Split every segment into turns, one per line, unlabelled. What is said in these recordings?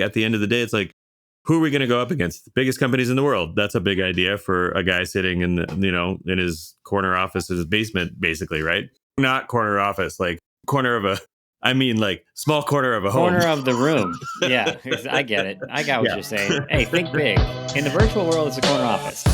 At the end of the day, it's like, who are we going to go up against? The biggest companies in the world. That's a big idea for a guy sitting in in his corner office, his basement, basically, right? Not corner office, like corner of a, I mean, like small corner of a home.
Corner of the room. Yeah, I get it. I got what
Yeah.
you're saying. Hey, think big. In the virtual world, it's a corner office.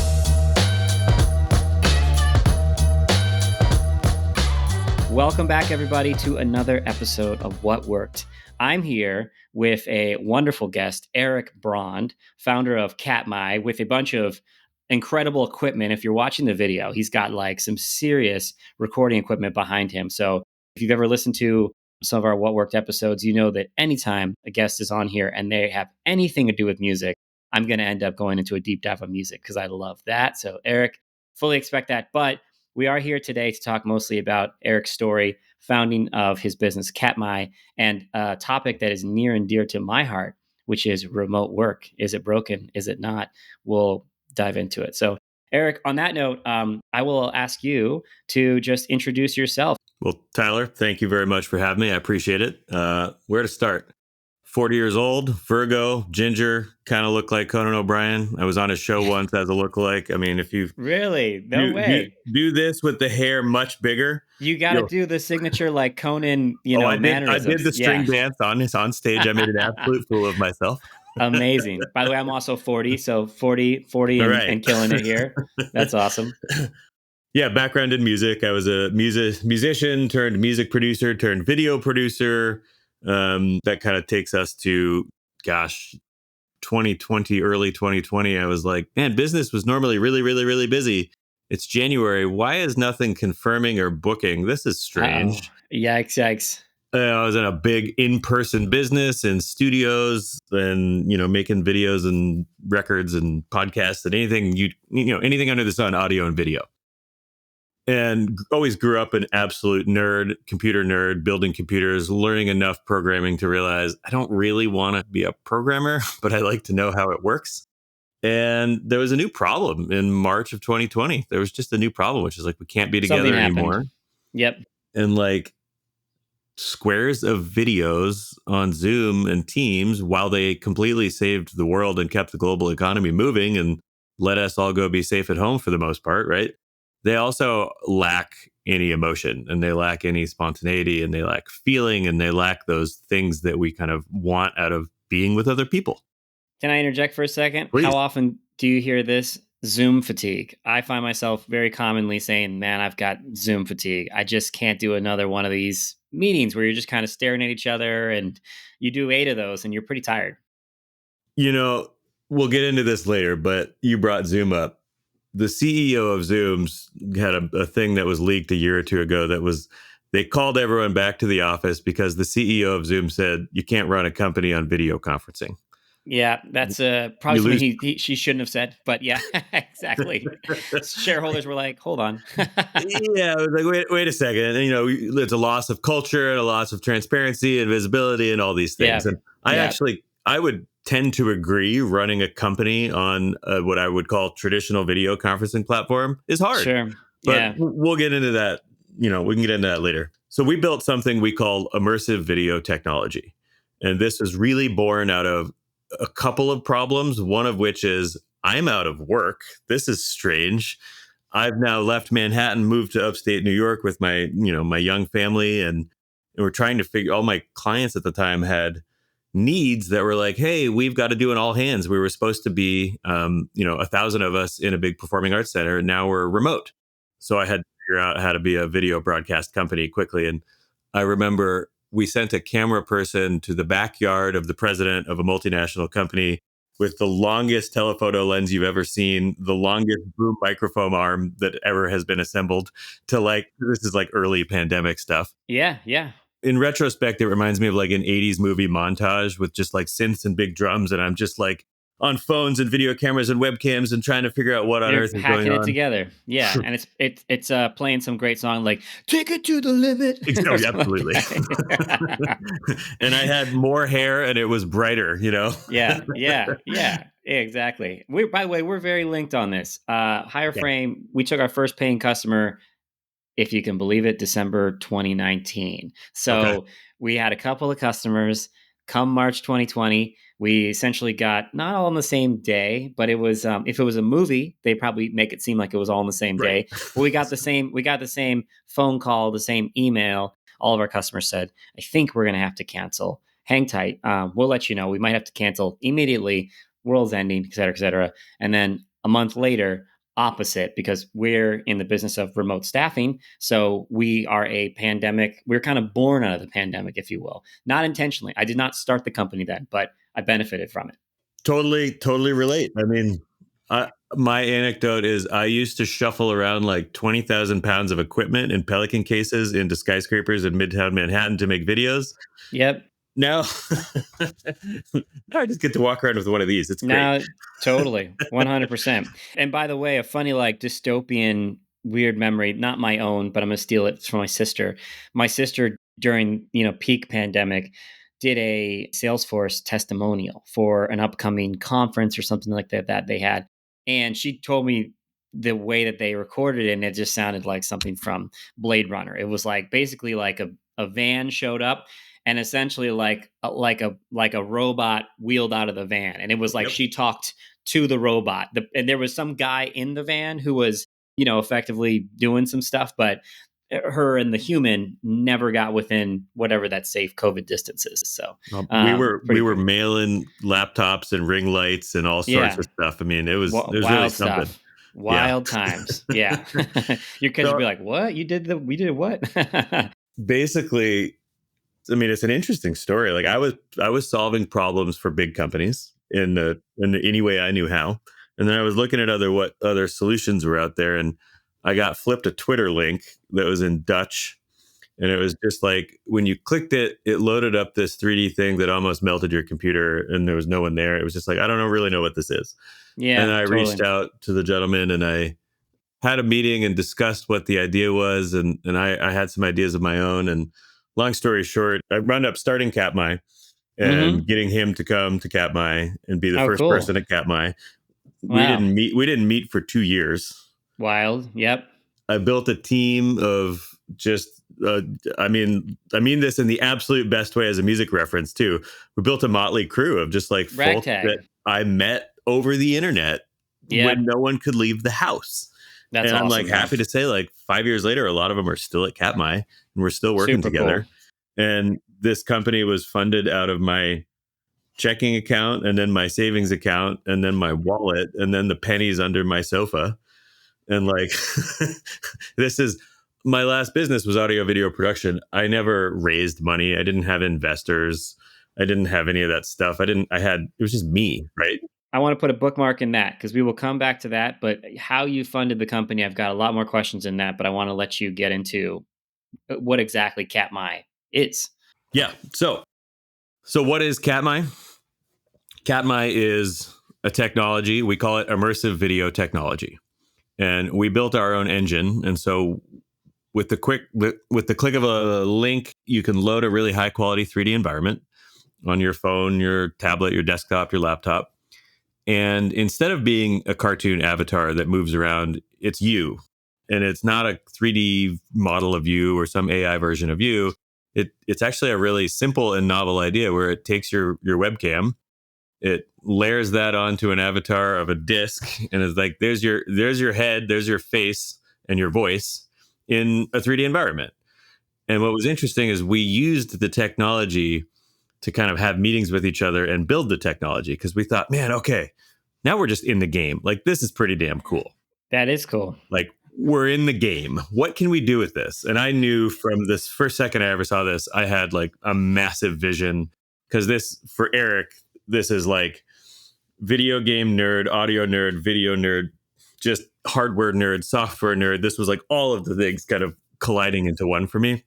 Welcome back, everybody, to another episode of What Worked. I'm here with a wonderful guest, Erik Braund, founder of Katmai, with a bunch of incredible equipment. If you're watching the video, he's got like some serious recording equipment behind him. So if you've ever listened to some of our What Worked episodes, you know that anytime a guest is on here and they have anything to do with music, I'm going to end up going into a deep dive of music because I love that. So Erik, fully expect that. But we are here today to talk mostly about Erik's story, founding of his business Katmai, and a topic that is near and dear to my heart, which is remote work. Is it broken? Is it not? We'll dive into it. So Erik, on that note, I will ask you to just introduce yourself.
Well, Tyler, thank you very much for having me. I appreciate it. Where to start? 40 years old, Virgo, ginger, kind of look like Conan O'Brien. I was on his show once as a lookalike. I mean, if you
Really, no way,
do this with the hair much bigger,
you got to do the signature like Conan, mannerisms.
I did the string dance on stage. I made an absolute fool of myself.
Amazing. By the way, I'm also 40, so 40 and killing it here. That's awesome.
Yeah, background in music. I was a musician turned music producer turned video producer. That kind of takes us to, 2020, early 2020. I was like, man, business was normally really, really, really busy. It's January. Why is nothing confirming or booking? This is strange.
Yikes.
I was in a big in-person business and studios and, making videos and records and podcasts and anything, anything under the sun, audio and video. And always grew up an absolute nerd, computer nerd, building computers, learning enough programming to realize I don't really want to be a programmer, but I like to know how it works. And there was a new problem in March of 2020. There was just a new problem, which is like, we can't be together anymore.
Yep.
And like squares of videos on Zoom and Teams, while they completely saved the world and kept the global economy moving and let us all go be safe at home for the most part, right? They also lack any emotion and they lack any spontaneity and they lack feeling and they lack those things that we kind of want out of being with other people.
Can I interject for a second?
Please.
How often do you hear this? Zoom fatigue. I find myself very commonly saying, man, I've got Zoom fatigue. I just can't do another one of these meetings where you're just kind of staring at each other and you do 8 of those and you're pretty tired.
We'll get into this later, but you brought Zoom up. The CEO of Zoom's had a thing that was leaked a year or two ago that was, they called everyone back to the office because the CEO of Zoom said, you can't run a company on video conferencing.
Yeah, that's probably something she shouldn't have said, but yeah, exactly. Shareholders were like, hold on.
Yeah, I was like, wait a second. And, it's a loss of culture and a loss of transparency and visibility and all these things.
Yeah.
And I would tend to agree running a company on what I would call traditional video conferencing platform is hard.
Sure.
But we'll get into that. We can get into that later. So we built something we call immersive video technology. And this is really born out of a couple of problems, one of which is I'm out of work. This is strange. I've now left Manhattan, moved to upstate New York with my young family. And we're trying to figure, all my clients at the time had needs that were like, hey, we've got to do an all hands. We were supposed to be, 1,000 of us in a big performing arts center. And now we're remote. So I had to figure out how to be a video broadcast company quickly. And I remember we sent a camera person to the backyard of the president of a multinational company with the longest telephoto lens you've ever seen, the longest boom microphone arm that ever has been assembled to this is like early pandemic stuff.
Yeah.
In retrospect, it reminds me of like an 80s movie montage with just like synths and big drums. And I'm just like on phones and video cameras and webcams and trying to figure out what on earth is going on.
Hacking it together. Yeah. And it's playing some great song like Take It to the Limit.
Absolutely. And I had more hair and it was brighter,
Yeah. Exactly. By the way, we're very linked on this. Higher Frame, we took our first paying customer, if you can believe it, December 2019. So we had a couple of customers. come March 2020, we essentially got not all on the same day, but it was if it was a movie, they probably make it seem like it was all on the same
Right.
day. But we got the same phone call, the same email. All of our customers said, "I think we're going to have to cancel. Hang tight. We'll let you know. We might have to cancel immediately. World's ending, et cetera, et cetera." And then a month later, opposite, because we're in the business of remote staffing. So we are a pandemic. We're kind of born out of the pandemic, if you will, not intentionally. I did not start the company then, but I benefited from it.
Totally relate. I mean, my anecdote is I used to shuffle around like 20,000 pounds of equipment in Pelican cases into skyscrapers in Midtown Manhattan to make videos.
Yep.
Now, now I just get to walk around with one of these. It's great.
Now, totally, 100%. And by the way, a funny, like, dystopian, weird memory, not my own, but I'm going to steal it from my sister. My sister, during, peak pandemic, did a Salesforce testimonial for an upcoming conference or something like that they had. And she told me the way that they recorded it, and it just sounded like something from Blade Runner. It was like basically like a van showed up and essentially like a robot wheeled out of the van, and it was like
Yep.
she talked to the robot, and there was some guy in the van who was effectively doing some stuff, but her and the human never got within whatever that safe COVID distance is. So
We
pretty
were
cool.
mailing laptops and ring lights and all sorts
Yeah.
of stuff. I mean, it was really
Wild
something.
stuff.
Yeah.
Wild times. Yeah. Your kids would
So
be like, what? We did what?
basically, I mean, it's an interesting story. Like I was solving problems for big companies in any way I knew how, and then I was looking at what other solutions were out there, and I got flipped a Twitter link that was in Dutch, and it was just like when you clicked it, it loaded up this 3D thing that almost melted your computer, and there was no one there. It was just like I don't know, really know what this is, and
Yeah,
I reached
totally.
out to the gentleman, and I had a meeting and discussed what the idea was, and I had some ideas of my own. And long story short, I wound up starting Katmai and
Mm-hmm.
getting him to come to Katmai and be the
Oh,
first
cool.
person at Katmai. We
Wow.
didn't meet. We didn't meet for 2 years.
Wild. Yep.
I built a team of just. I mean this in the absolute best way as a music reference too. We built a motley crew of just like folk that
Ragtag.
I met over the internet when
Yep.
no one could leave the house.
That's
And I'm like
awesome, man.
happy to say, like 5 years later, a lot of them are still at Katmai and we're still working
Super cool.
together. And this company was funded out of my checking account and then my savings account and then my wallet and then the pennies under my sofa. And like, this is my last business was audio video production. I never raised money. I didn't have investors. I didn't have any of that stuff. It was just me, right?
I want to put a bookmark in that because we will come back to that. But how you funded the company, I've got a lot more questions in that, but I want to let you get into what exactly Katmai is.
Yeah. So what is Katmai? Katmai is a technology. We call it immersive video technology. And we built our own engine. And so with the click of a link, you can load a really high quality 3D environment on your phone, your tablet, your desktop, your laptop. And instead of being a cartoon avatar that moves around, it's you. And it's not a 3D model of you or some AI version of you. It's actually a really simple and novel idea where it takes your webcam, it layers that onto an avatar of a disc, and it's like there's your head, there's your face and your voice in a 3D environment. And what was interesting is we used the technology to kind of have meetings with each other and build the technology because we thought, man, okay, now we're just in the game. Like this is pretty damn cool.
That is cool.
Like we're in the game. What can we do with this? And I knew from this first second I ever saw this, I had like a massive vision because this for Erik, this is like video game nerd, audio nerd, video nerd, just hardware nerd, software nerd. This was like all of the things kind of colliding into one for me.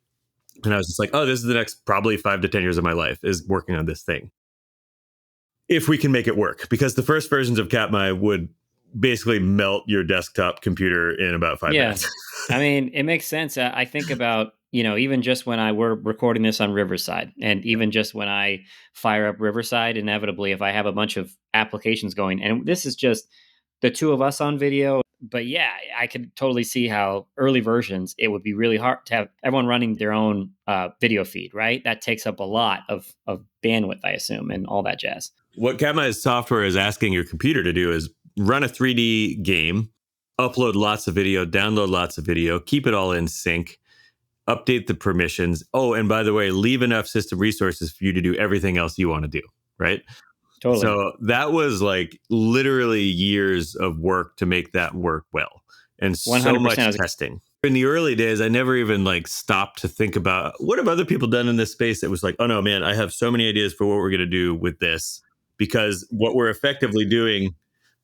And I was just like, oh, this is the next probably 5 to 10 years of my life is working on this thing. If we can make it work, because the first versions of Katmai would basically melt your desktop computer in about 5 minutes.
I mean, it makes sense. I think about, even just when we're recording this on Riverside, and even just when I fire up Riverside, inevitably, if I have a bunch of applications going, and this is just the two of us on video, But yeah, I could totally see how early versions, it would be really hard to have everyone running their own video feed, right? That takes up a lot of bandwidth, I assume, and all that jazz.
What Katmai's software is asking your computer to do is run a 3D game, upload lots of video, download lots of video, keep it all in sync, update the permissions. Oh, and by the way, leave enough system resources for you to do everything else you want to do, right?
Totally.
So that was like literally years of work to make that work well, and so
100%.
much testing. In the early days, I never even like stopped to think about what have other people done in this space that was like, oh no, man, I have so many ideas for what we're going to do with this. Because what we're effectively doing,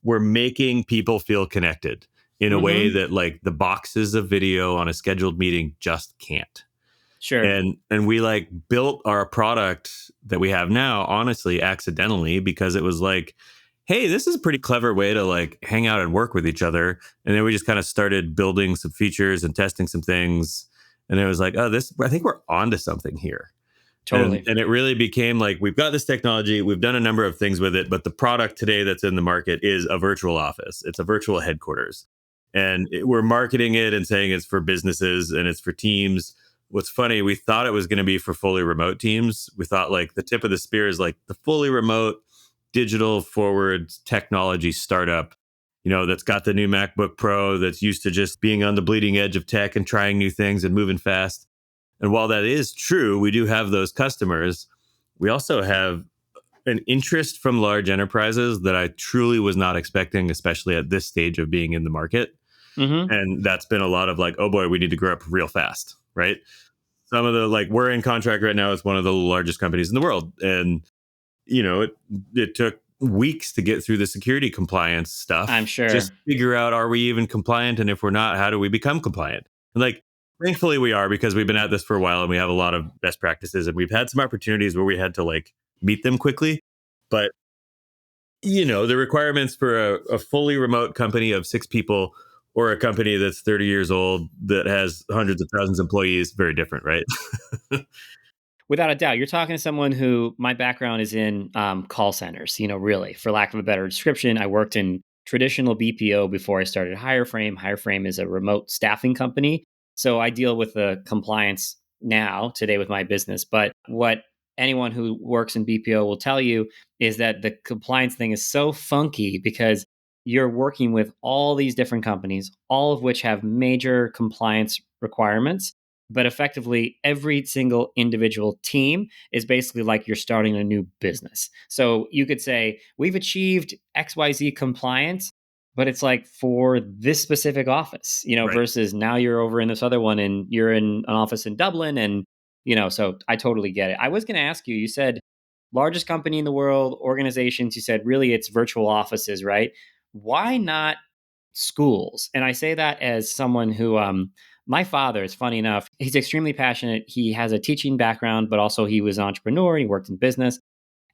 we're making people feel connected in a way
Mm-hmm.
that like the boxes of video on a scheduled meeting just can't.
Sure.
And we like built our product that we have now honestly accidentally, because it was like, hey, this is a pretty clever way to like hang out and work with each other. And then we just kind of started building some features and testing some things, and it was like, oh, this, I think we're onto something here.
Totally.
And it really became like, we've got this technology, we've done a number of things with it, but the product today that's in the market is a virtual office. It's a virtual headquarters. And we're marketing it and saying it's for businesses and it's for teams. What's funny, we thought it was going to be for fully remote teams. We thought like the tip of the spear is like the fully remote digital forward technology startup, that's got the new MacBook Pro, that's used to just being on the bleeding edge of tech and trying new things and moving fast. And while that is true, we do have those customers. We also have an interest from large enterprises that I truly was not expecting, especially at this stage of being in the market.
Mm-hmm.
And that's been a lot of like, oh boy, we need to grow up real fast, right? Some of the like, we're in contract right now with one of the largest companies in the world. And, it took weeks to get through the security compliance
I'm
stuff, just
sure.
figure out, are we even compliant? And if we're not, how do we become compliant? And like, thankfully we are, because we've been at this for a while and we have a lot of best practices, and we've had some opportunities where we had to like meet them quickly. But the requirements for a fully remote company of 6 people or a company that's 30 years old that has hundreds of thousands of employees, very different, right?
Without a doubt, you're talking to someone who, my background is in call centers, really, for lack of a better description. I worked in traditional BPO before I started Hireframe. Hireframe is a remote staffing company. So I deal with the compliance now, today, with my business. But what anyone who works in BPO will tell you is that the compliance thing is so funky because you're working with all these different companies, all of which have major compliance requirements, but effectively every single individual team is basically like you're starting a new business. So you could say we've achieved XYZ compliance, but it's like for this specific office,
Right.
versus now you're over in this other one and you're in an office in Dublin. And so I totally get it. I was going to ask you, you said largest company in the world, organizations, you said really it's virtual offices, right? Why not schools? And I say that as someone who my father is, funny enough, he's extremely passionate. He has a teaching background, but also he was an entrepreneur. He worked in business.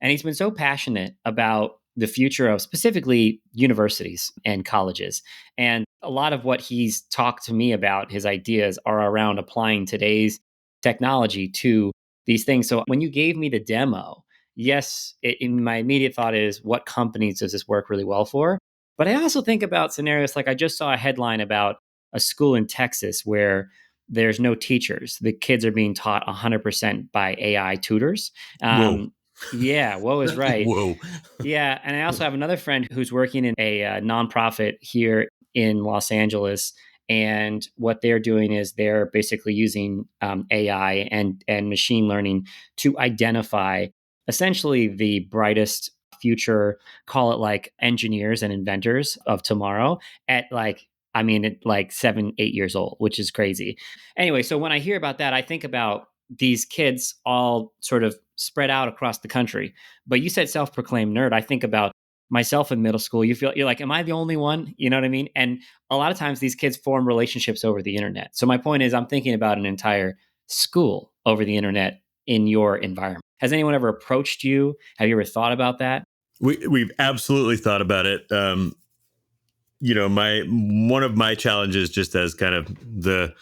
And he's been so passionate about the future of specifically universities and colleges. And a lot of what he's talked to me about, his ideas, are around applying today's technology to these things. So when you gave me the demo, yes, in my immediate thought is, what companies does this work really well for? But I also think about scenarios like I just saw a headline about a school in Texas where there's no teachers. The kids are being taught 100% by AI tutors.
Whoa.
Yeah, woe is right.
Whoa.
Yeah, and I also have another friend who's working in a nonprofit here in Los Angeles, and what they're doing is they're basically using AI and machine learning to identify essentially the brightest future, call it like engineers and inventors of tomorrow, at like, I mean, at like 7, 8 years old, which is crazy. Anyway, so when I hear about that, I think about these kids all sort of spread out across the country. But you said self-proclaimed nerd. I think about myself in middle school. You're like, am I the only one? You know what I mean? And a lot of times these kids form relationships over the internet. So my point is, I'm thinking about an entire school over the internet in your environment. Has anyone ever approached you? Have you ever thought about that?
We've absolutely thought about it. My one of my challenges, just as kind of the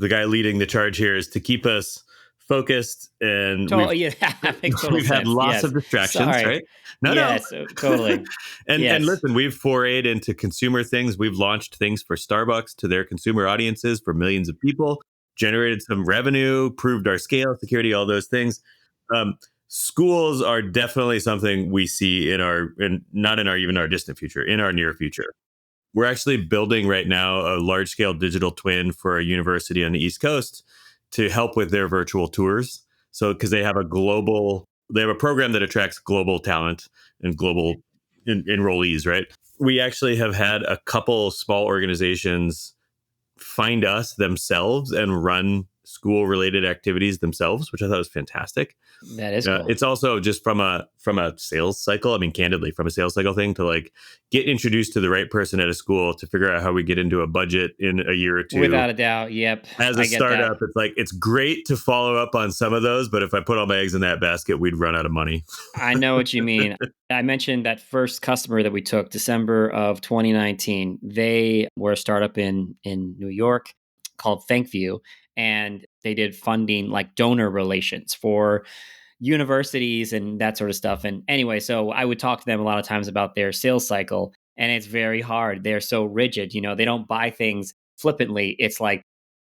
guy leading the charge here, is to keep us focused, and
Yeah, that makes total
we've had
sense.
lots
Yes.
of distractions,
Sorry.
right? No.
Yes, totally.
And
Yes.
listen, we've forayed into consumer things. We've launched things for Starbucks to their consumer audiences for millions of people, generated some revenue, proved our scale, security, all those things. Um, Schools are definitely something we see not in our even our distant future, in our near future. We're actually building right now a large scale digital twin for a university on the East Coast to help with their virtual tours. So, because they have a program that attracts global talent and global enrollees, right? We actually have had a couple small organizations find us themselves and run school related activities themselves, which I thought was fantastic.
That is cool.
It's also just from a sales cycle. I mean, candidly, from a sales cycle thing to like get introduced to the right person at a school to figure out how we get into a budget in a year or two.
Without a doubt. Yep.
As a
I get that.
startup, it's like it's great to follow up on some of those, but if I put all my eggs in that basket, we'd run out of money.
I know what you mean. I mentioned that first customer that we took, December of 2019. They were a startup in New York called Thankview, and they did funding like donor relations for universities and that sort of stuff. And anyway, so I would talk to them a lot of times about their sales cycle, and it's very hard. They're so rigid. They don't buy things flippantly. It's like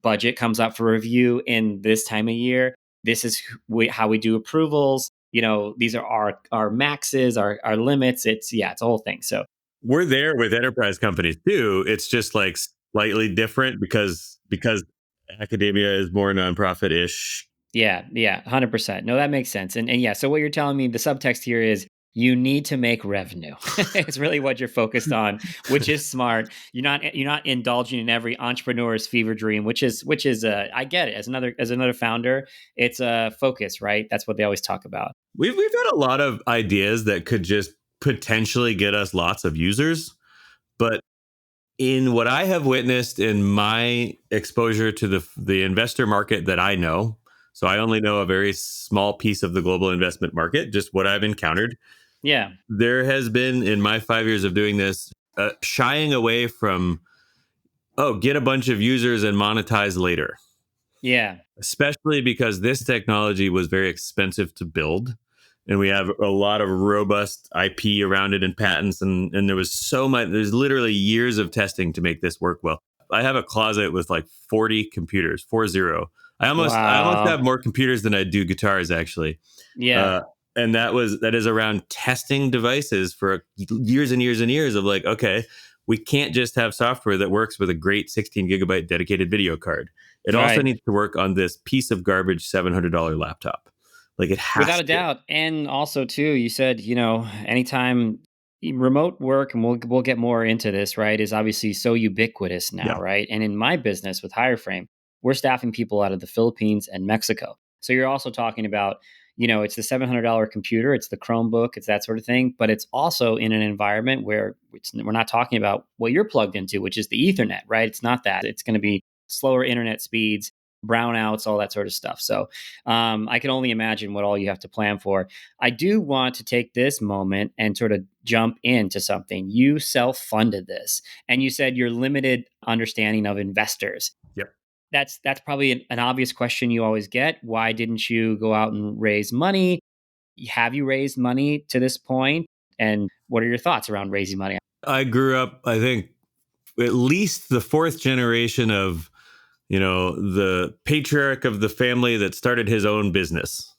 budget comes up for review in this time of year. This is how we do approvals. These are our maxes, our limits. It's a whole thing. So
We're there with enterprise companies too. It's just like slightly different because academia is more nonprofit ish.
yeah, 100%. No, that makes sense. And yeah, so what you're telling me, the subtext here is you need to make revenue. It's really what you're focused on, which is smart. You're not indulging in every entrepreneur's fever dream, which is I get it. As another founder, it's a focus, right? That's what they always talk about.
We've had a lot of ideas that could just potentially get us lots of users, but in what I have witnessed in my exposure to the investor market that I know, so I only know a very small piece of the global investment market, just what I've encountered.
Yeah.
There has been in my 5 years of doing this shying away from get a bunch of users and monetize later,
Yeah.
especially because this technology was very expensive to build. And we have a lot of robust IP around it and patents. And there's literally years of testing to make this work well. I have a closet with like 40 computers, 40. I almost have
Wow.
more computers than I do guitars, actually.
Yeah.
Uh, and that is around testing devices for years and years and years of like, okay, we can't just have software that works with a great 16 gigabyte dedicated video card. It also
Right.
needs to work on this piece of garbage $700 laptop. Like it
Without
has
a
to.
doubt. And also too, you said, anytime remote work, and we'll get more into this, right, is obviously so ubiquitous now,
Yeah.
right? And in my business with Hireframe, we're staffing people out of the Philippines and Mexico. So you're also talking about, it's the $700 computer, it's the Chromebook, it's that sort of thing, but it's also in an environment where we're not talking about what you're plugged into, which is the Ethernet, right? It's not that. It's going to be slower internet speeds, brownouts, all that sort of stuff. So I can only imagine what all you have to plan for. I do want to take this moment and sort of jump into something. You self-funded this, and you said your limited understanding of investors.
Yep.
That's probably an obvious question you always get. Why didn't you go out and raise money? Have you raised money to this point? And what are your thoughts around raising money?
I grew up, I think, at least the fourth generation of the patriarch of the family that started his own business.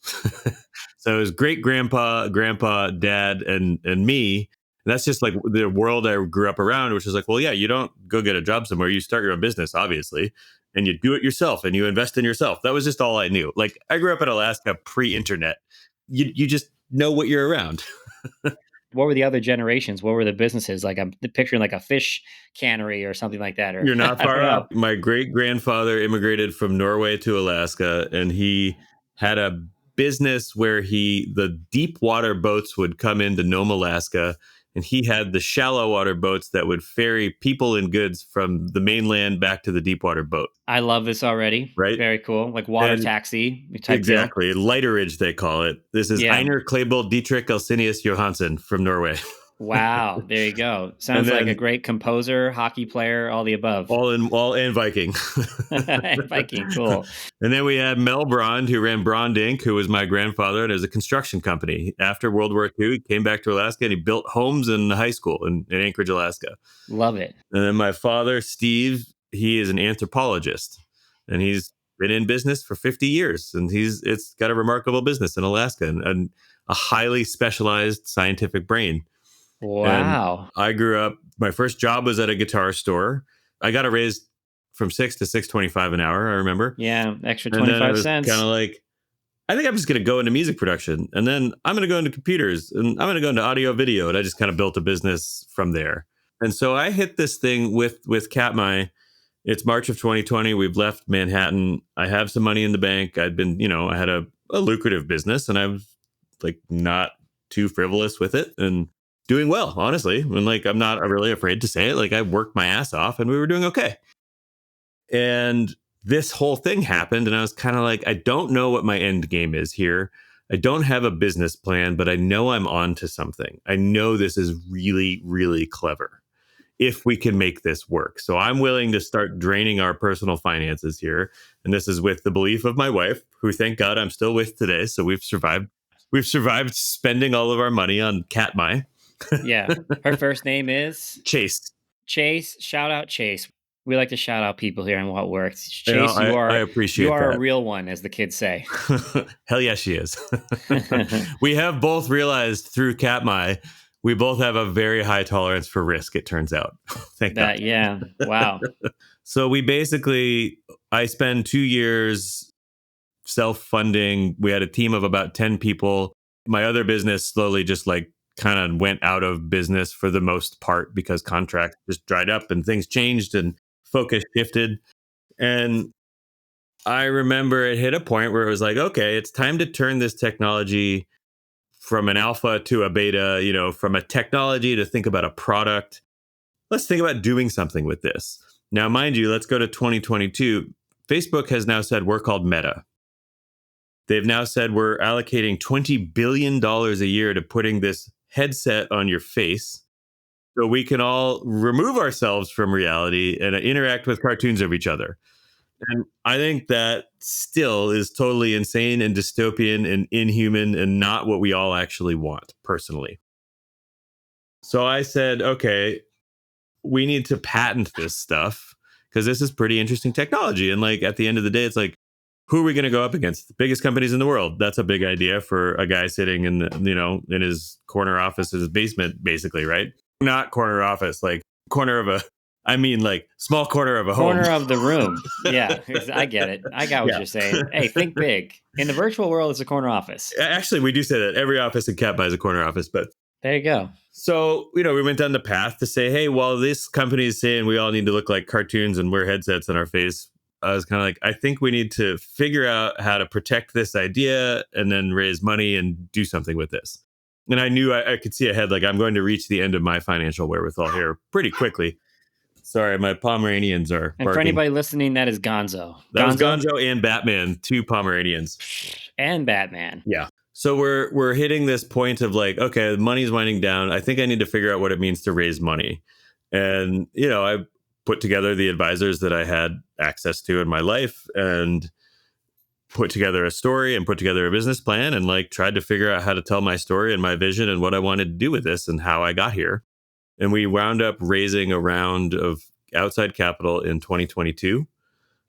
So his great grandpa, dad, and me. And that's just like the world I grew up around, which is like, well, yeah, you don't go get a job somewhere. You start your own business, obviously, and you do it yourself and you invest in yourself. That was just all I knew. Like I grew up in Alaska pre-internet. You just know what you're around.
What were the other generations? What were the businesses? Like I'm picturing like a fish cannery or something like that, or
You're not
I don't
far off.
know.
My great grandfather immigrated from Norway to Alaska, and he had a business where the deep water boats would come into Nome, Alaska, and he had the shallow water boats that would ferry people and goods from the mainland back to the deep water boat.
I love this already.
Right.
Very cool. Like water
And
taxi type deal.
exactly, lighterage they call it. This is
Yeah.
Einar Klebel Dietrich Elsinius Johansen from Norway.
Wow. There you go.
And
Sounds like a
then
great composer, hockey player, all the above.
all in Viking.
Viking, cool.
And then we had Mel Braund, who ran Braund Inc., who was my grandfather, and it was a construction company. After World War II, he came back to Alaska and he built homes in the high school in Anchorage, Alaska.
Love it.
And then my father, Steve, he is an anthropologist, and he's been in business for 50 years, and it's got a remarkable business in Alaska and a highly specialized scientific brain. And
Wow.
I grew up. My first job was at a guitar store. I got a raise from 6 to 6.25 an hour. I remember,
Yeah. Extra
and then I
25
was kind
cents.
of like, I think I'm just going to go into music production, and then I'm going to go into computers, and I'm going to go into audio video, and I just kind of built a business from there. And so I hit this thing with Katmai. It's March of 2020. We've left Manhattan. I have some money in the bank. I'd been, I had a lucrative business, and I was like not too frivolous with it and doing well, honestly. And like, I'm not really afraid to say it. Like, I worked my ass off and we were doing okay. And this whole thing happened. And I was kind of like, I don't know what my end game is here. I don't have a business plan, but I know I'm onto something. I know this is really, really clever if we can make this work. So I'm willing to start draining our personal finances here. And this is with the belief of my wife, who thank God I'm still with today. So we've survived. We've survived spending all of our money on Katmai.
Yeah. Her first name is
Chase.
Chase. Shout out Chase. We like to shout out people here on What Works.
You know,
Chase,
I
you
appreciate
are a
that.
real one, as the kids say.
Hell yeah, she is. We have both realized through Katmai, we both have a very high tolerance for risk, it turns out. Thank God.
Yeah. Wow.
So I spent 2 years self-funding. We had a team of about 10 people. My other business slowly just like kind of went out of business for the most part because contracts just dried up and things changed and focus shifted. And I remember it hit a point where it was like, okay, it's time to turn this technology from an alpha to a beta, from a technology to think about a product. Let's think about doing something with this. Now, mind you, let's go to 2022. Facebook has now said we're called Meta. They've now said we're allocating $20 billion a year to putting this headset on your face so we can all remove ourselves from reality and interact with cartoons of each other. And I think that still is totally insane and dystopian and inhuman and not what we all actually want, personally. So I said, okay, we need to patent this stuff because this is pretty interesting technology. And like at the end of the day, it's like, who are we going to go up against? The biggest companies in the world. That's a big idea for a guy sitting in his corner office, his basement, basically, right? Not corner office, like like small corner of a home.
Corner of the room. Yeah, I get it. I got what
Yeah.
you're saying. Hey, think big. In the virtual world, it's a corner office.
Actually, we do say that every office in Katmai is a corner office, but
There you go.
so, we went down the path to say, hey, while this company is saying we all need to look like cartoons and wear headsets on our face, I was kind of like, I think we need to figure out how to protect this idea and then raise money and do something with this. And I knew I could see ahead, like I'm going to reach the end of my financial wherewithal here pretty quickly. Sorry, my Pomeranians are
And
barking.
for anybody listening, that is Gonzo.
That was Gonzo and Batman, two Pomeranians.
And Batman.
Yeah. So we're hitting this point of like, okay, money's winding down. I think I need to figure out what it means to raise money. And, I put together the advisors that I had access to in my life and put together a story and put together a business plan and like tried to figure out how to tell my story and my vision and what I wanted to do with this and how I got here. And we wound up raising a round of outside capital in 2022.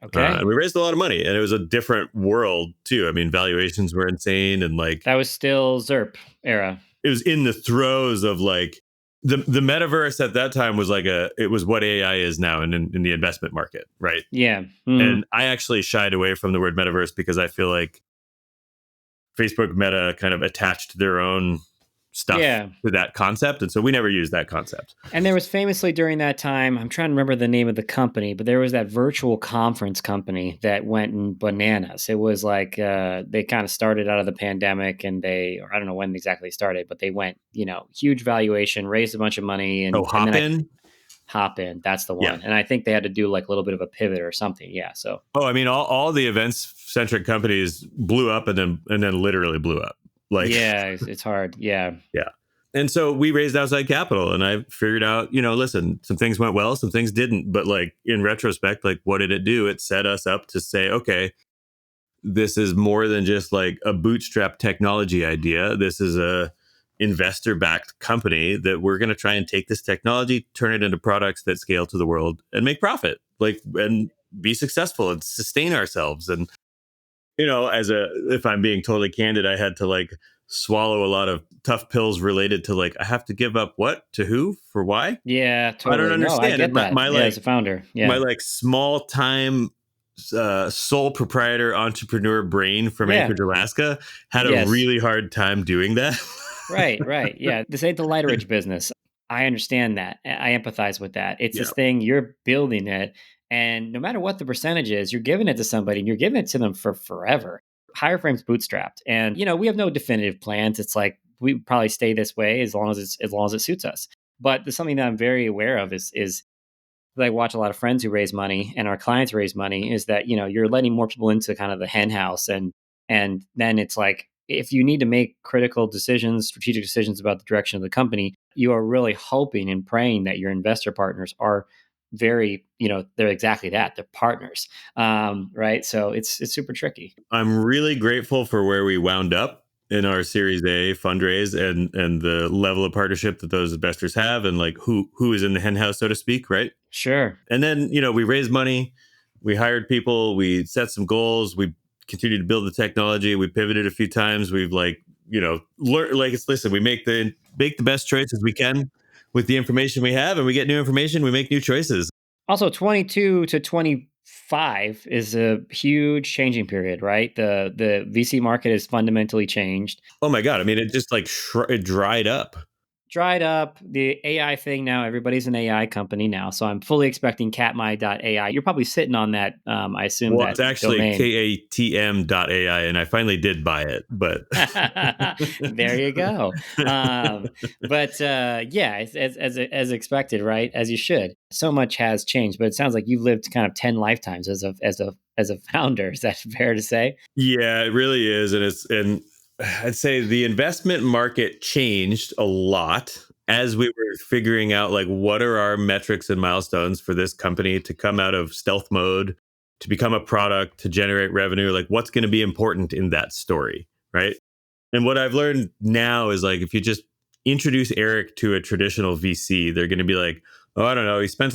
Okay.
And we raised a lot of money and it was a different world too. I mean, valuations were insane and like
that was still ZERP era.
It was in the throes of like the metaverse at that time was like it was what AI is now in the investment market, right?
Yeah.
And I actually shied away from the word metaverse because I feel like Facebook Meta kind of attached their own stuff to that concept. And so we never used that concept.
And there was famously during that time, I'm trying to remember the name of the company, but there was that virtual conference company that went bananas. It was like they kind of started out of the pandemic and I don't know when exactly they started, but they went, huge valuation, raised a bunch of money. And Hopin, that's the one.
Yeah.
And I think they had to do like a little bit of a pivot or something. Yeah. So.
Oh, I mean, all the events centric companies blew up and then literally blew up. Like,
yeah, it's hard. Yeah.
Yeah. And so we raised outside capital, and I figured out, listen, some things went well, some things didn't. But like in retrospect, like what did it do? It set us up to say, okay, this is more than just like a bootstrap technology idea. This is a investor backed company that we're going to try and take this technology, turn it into products that scale to the world and make profit, like, and be successful and sustain ourselves. And, if I'm being totally candid, I had to like swallow a lot of tough pills related to like, I have to give up what to who for why?
Yeah,
I don't
totally. No, I
understand. And
get that.
my
Yeah, as
like,
a founder.
my
Yeah.
like small time sole proprietor entrepreneur brain from
Yeah.
Anchorage, Alaska had a
Yes.
really hard time doing that.
Right, right. Yeah. This ain't the lighter rich business. I understand that. I empathize with that. It's
Yeah.
this thing, you're building it. And no matter what the percentage is, you're giving it to somebody and you're giving it to them for forever. Higher Frame's bootstrapped. And, we have no definitive plans. It's like we probably stay this way as long as it suits us. But there's something that I'm very aware of is I watch a lot of friends who raise money and our clients raise money is that, you're letting more people into kind of the hen house. And then it's like, if you need to make critical decisions, strategic decisions about the direction of the company, you are really hoping and praying that your investor partners are very, they're exactly that. They're partners. Right. So it's super tricky.
I'm really grateful for where we wound up in our Series A fundraise and the level of partnership that those investors have and like who is in the hen house, so to speak, right?
Sure.
And then, we raised money, we hired people, we set some goals, we continued to build the technology, we pivoted a few times, we've like, learn like it's listen, we make the best choices we can with the information we have, and we get new information, we make new choices.
Also, 22 to 25 is a huge changing period, right? The VC market has fundamentally changed.
Oh my god, I mean it just like it dried up.
Dried up. The AI thing now, everybody's an AI company now. So I'm fully expecting Katmai.ai. You're probably sitting on that, I assume,
Well,
that
it's actually
domain.
KATM.ai, and I finally did buy it, but
There you go. But yeah, as expected, right? As you should. So much has changed, but it sounds like you've lived kind of 10 lifetimes as a founder. Is that fair to say?
yeah, it really is. And I'd say the investment market changed a lot as we were figuring out like what are our metrics and milestones for this company to come out of stealth mode, to become a product, to generate revenue, like what's going to be important in that story, right? And what I've learned now is like if you just introduce Erik to a traditional VC, they're going to be like, "Oh, I don't know, he spent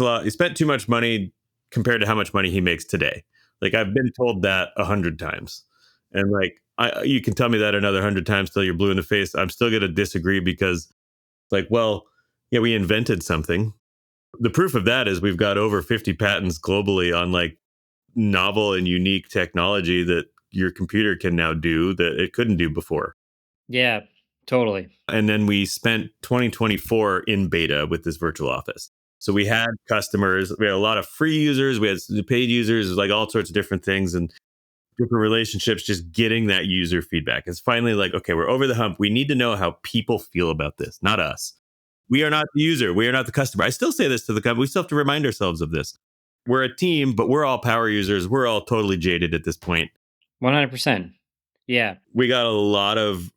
too much money compared to how much money he makes today." Like I've been told that 100 times. And like you can tell me that another 100 times till you're blue in the face. I'm still going to disagree because like, well, yeah, we invented something. The proof of that is we've got over 50 patents globally on like novel and unique technology that your computer can now do that it couldn't do before.
Yeah, totally.
And then we spent 2024 in beta with this virtual office. So we had customers, we had a lot of free users, we had paid users, like all sorts of different things and different relationships, just getting that user feedback. It's finally like, okay, we're over the hump. We need to know how people feel about this, not us. We are not the user. We are not the customer. I still say this to the company. We still have to remind ourselves of this. We're a team, but we're all power users. We're all totally jaded at this point.
100%. Yeah.
We got a lot of,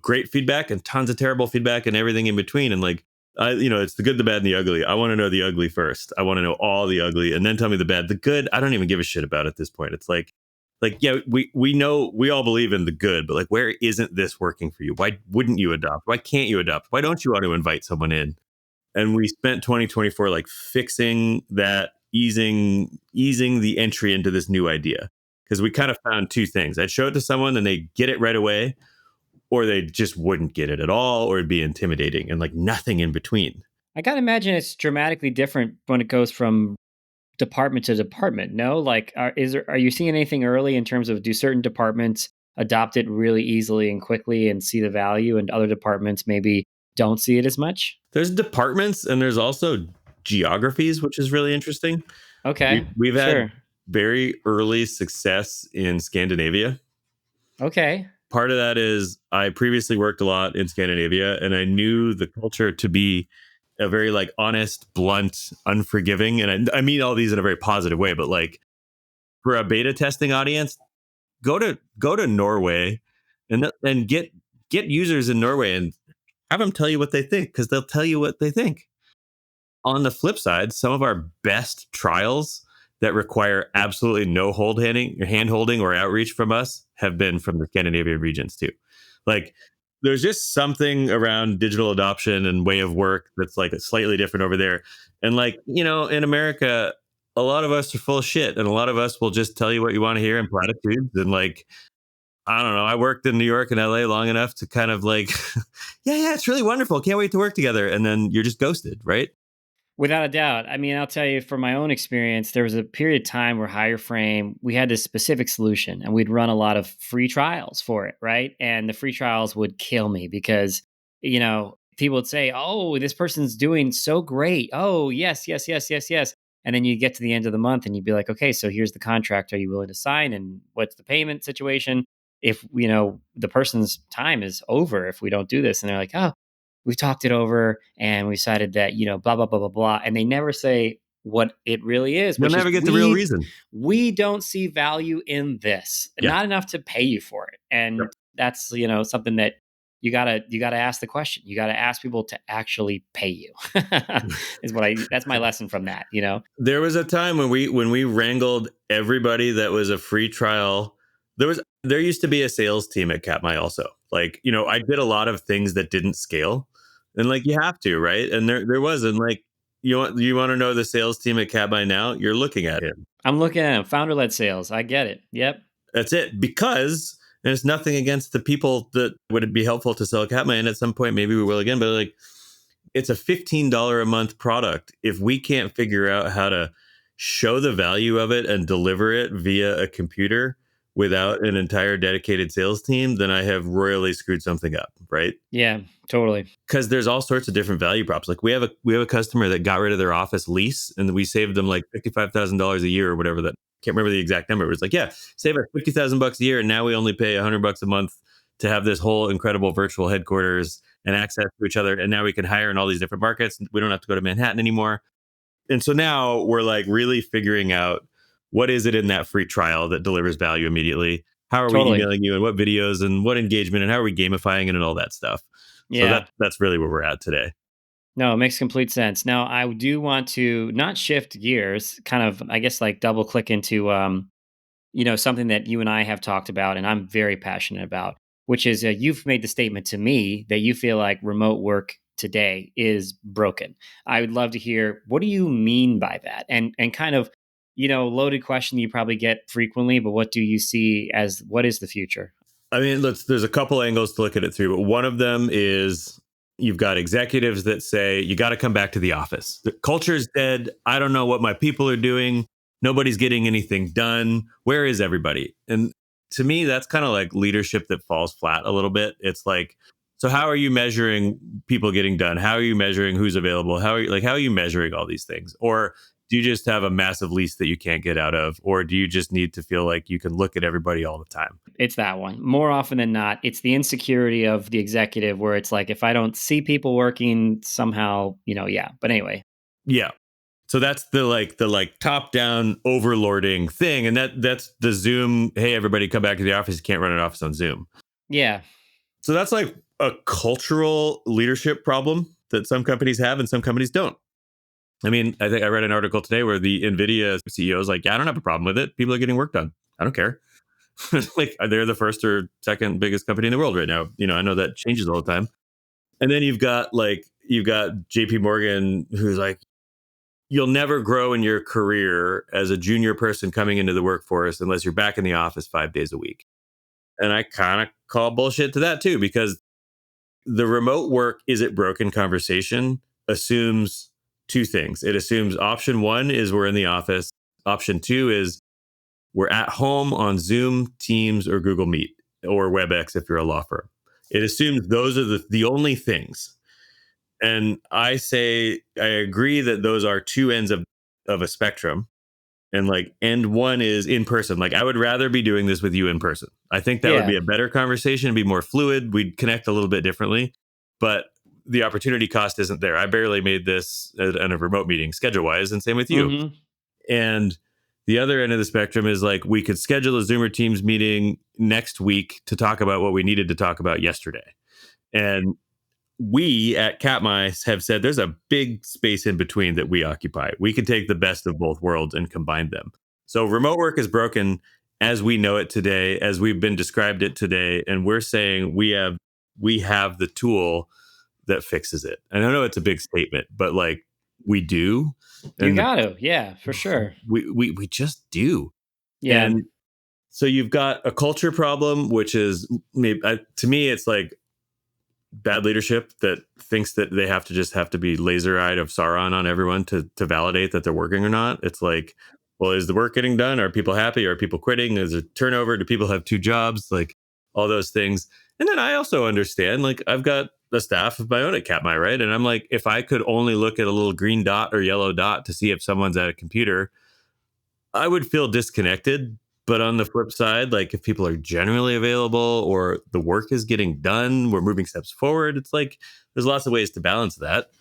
great feedback and tons of terrible feedback and everything in between. And like, it's the good, the bad, and the ugly. I want to know the ugly first. I want to know all the ugly and then tell me the bad. The good, I don't even give a shit about at this point. It's like, yeah, we know, we all believe in the good, but like, where isn't this working for you? Why wouldn't you adopt? Why can't you adopt? Why don't you want to invite someone in? And we spent 2024 like fixing that, easing the entry into this new idea. Because we kind of found two things. I'd show it to someone and they get it right away, or they just wouldn't get it at all, or it'd be intimidating and like nothing in between.
I gotta imagine it's dramatically different when it goes from department to department. No, like, are you seeing anything early in terms of do certain departments adopt it really easily and quickly and see the value, and other departments maybe don't see it as much?
There's departments and there's also geographies, which is really interesting.
Okay,
We've had
sure.
very early success in Scandinavia.
Okay,
Part of that is I previously worked a lot in Scandinavia and I knew the culture to be a very like honest, blunt, unforgiving. And I mean all these in a very positive way, but like for a beta testing audience, go to Norway and get users in Norway and have them tell you what they think because they'll tell you what they think. On the flip side, some of our best trials that require absolutely no hand holding or outreach from us have been from the Scandinavian regions too. Like there's just something around digital adoption and way of work that's like slightly different over there. And like, in America, a lot of us are full of shit and a lot of us will just tell you what you want to hear in platitudes and like I don't know. I worked in New York and LA long enough to kind of like, yeah, it's really wonderful. Can't wait to work together. And then you're just ghosted, right?
Without a doubt. I mean, I'll tell you from my own experience, there was a period of time where Hireframe, we had this specific solution and we'd run a lot of free trials for it, right? And the free trials would kill me because, people would say, "Oh, this person's doing so great. Oh, yes, yes, yes, yes, yes." And then you get to the end of the month and you'd be like, "Okay, so here's the contract. Are you willing to sign? And what's the payment situation?" If, the person's time is over if we don't do this. And they're like, "Oh, we've talked it over and we decided that, blah, blah, blah, blah, blah." And they never say what it really is,
You'll
which is
never get the real reason.
we don't see value in this,
Yeah.
not enough to pay you for it.
Yep.
And that's, something that you gotta ask the question. You gotta ask people to actually pay you. That's my lesson from that.
There was a time when we wrangled everybody that was a free trial. There used to be a sales team at Katmai also. Like, I did a lot of things that didn't scale. And like you have to, right? And there was and like you want to know the sales team at Katmai now? You're looking at him.
I'm looking at 'em, founder-led sales. I get it. Yep.
That's it. Because there's nothing against the people that would be helpful to sell Katmai. And at some point maybe we will again, but like it's a $15 a month product. If we can't figure out how to show the value of it and deliver it via a computer without an entire dedicated sales team, then I have royally screwed something up, right?
Yeah, totally.
Because there's all sorts of different value props. Like we have a customer that got rid of their office lease, and we saved them like $55,000 a year or whatever. That can't remember the exact number. It was like, yeah, save us $50,000 a year, and now we only pay $100 a month to have this whole incredible virtual headquarters and access to each other. And now we can hire in all these different markets. We don't have to go to Manhattan anymore. And so now we're like really figuring out what is it in that free trial that delivers value immediately? How are we
Totally.
emailing you and what videos and what engagement and how are we gamifying it and all that stuff? So
Yeah.
that's really where we're at today.
No, it makes complete sense. Now, I do want to not shift gears, kind of, I guess, like double click into, something that you and I have talked about, and I'm very passionate about, which is you've made the statement to me that you feel like remote work today is broken. I would love to hear what do you mean by that, and kind of, loaded question you probably get frequently, but what do you see as what is the future?
I mean, there's a couple angles to look at it through, but one of them is you've got executives that say you got to come back to the office. The culture's dead. I don't know what my people are doing. Nobody's getting anything done. Where is everybody? And to me, that's kind of like leadership that falls flat a little bit. It's like, so how are you measuring people getting done? How are you measuring who's available? How are you measuring all these things? Or do you just have a massive lease that you can't get out of? Or do you just need to feel like you can look at everybody all the time?
It's that one. More often than not, it's the insecurity of the executive where it's like, if I don't see people working somehow, yeah. But anyway,
Yeah. So that's the top down overlording thing. And that's the Zoom. Hey, everybody come back to the office. You can't run an office on Zoom.
yeah,
So that's like a cultural leadership problem that some companies have and some companies don't. I mean, I think I read an article today where the NVIDIA CEO is like, yeah, I don't have a problem with it. People are getting work done. I don't care. Like they're the first or second biggest company in the world right now. I know that changes all the time. And then you've got JP Morgan who's like, you'll never grow in your career as a junior person coming into the workforce unless you're back in the office 5 days a week. And I kind of call bullshit to that too, because the remote work is it broken conversation assumes two things. It assumes option one is we're in the office. Option two is we're at home on Zoom, Teams, or Google Meet or WebEx if you're a law firm. It assumes those are the only things. And I say, I agree that those are two ends of a spectrum. And like, end one is in person. Like, I would rather be doing this with you in person. I think that would
yeah.
be a better conversation, be more fluid. We'd connect a little bit differently, but the opportunity cost isn't there. I barely made this in a remote meeting schedule wise, and same with you.
Hmm.
And the other end of the spectrum is like, we could schedule a Zoom or Teams meeting next week to talk about what we needed to talk about yesterday. And we at Katmai have said there's a big space in between that we occupy. We can take the best of both worlds and combine them. So remote work is broken as we know it today, as we've been described it today, and we're saying we have the tool that fixes it. And I know it's a big statement, but like we do,
You
and
got to. Yeah, for sure.
we just do.
Yeah.
And so you've got a culture problem, which is maybe to me, it's like bad leadership that thinks that they have to be laser eyed of Sauron on everyone to validate that they're working or not. It's like, well, is the work getting done? Are people happy? Are people quitting? Is there turnover? Do people have two jobs? Like all those things. And then I also understand, like I've got a staff of my own at Katmai, right? And I'm like, if I could only look at a little green dot or yellow dot to see if someone's at a computer, I would feel disconnected. But on the flip side, like if people are generally available or the work is getting done, we're moving steps forward. It's like there's lots of ways to balance that.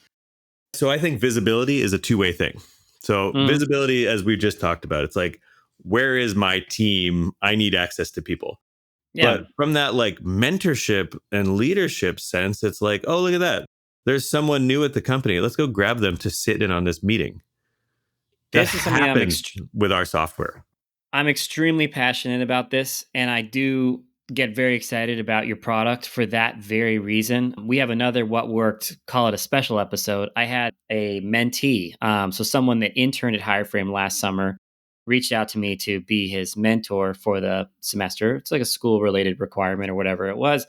So I think visibility is a two-way thing. So
Mhm.
visibility, as we just talked about, it's like, where is my team? I need access to people.
Yeah.
But from that like mentorship and leadership sense, it's like, oh, look at that. There's someone new at the company. Let's go grab them to sit in on this meeting. That
This is something
happens with our software.
I'm extremely passionate about this, and I do get very excited about your product for that very reason. We have another What Worked, call it a special episode. I had a mentee, so someone that interned at Hireframe last summer, reached out to me to be his mentor for the semester. It's like a school related requirement or whatever it was.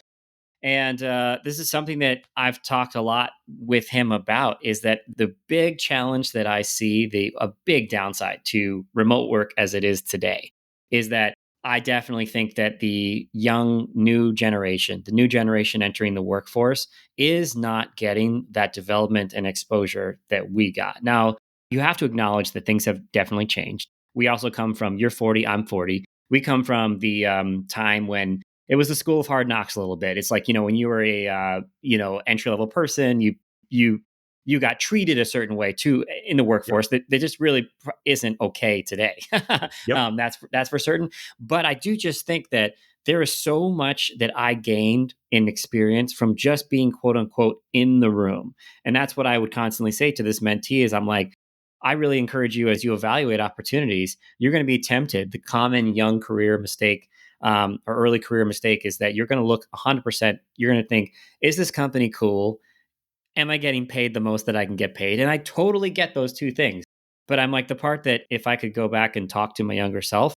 And this is something that I've talked a lot with him about is that the big challenge that I see, a big downside to remote work as it is today, is that I definitely think that the new generation, the new generation entering the workforce, is not getting that development and exposure that we got. Now, you have to acknowledge that things have definitely changed. We also come from, you're 40, I'm 40. We come from the time when it was the school of hard knocks a little bit. It's like, when you were a entry level person, you you got treated a certain way too in the
Yep.
workforce that just really isn't okay today.
Yep.
That's for certain. But I do just think that there is so much that I gained in experience from just being quote unquote in the room. And that's what I would constantly say to this mentee is I'm like, I really encourage you as you evaluate opportunities, you're going to be tempted. The common young career mistake or early career mistake is that you're going to look 100%. You're going to think, is this company cool? Am I getting paid the most that I can get paid? And I totally get those two things. But I'm like the part that if I could go back and talk to my younger self,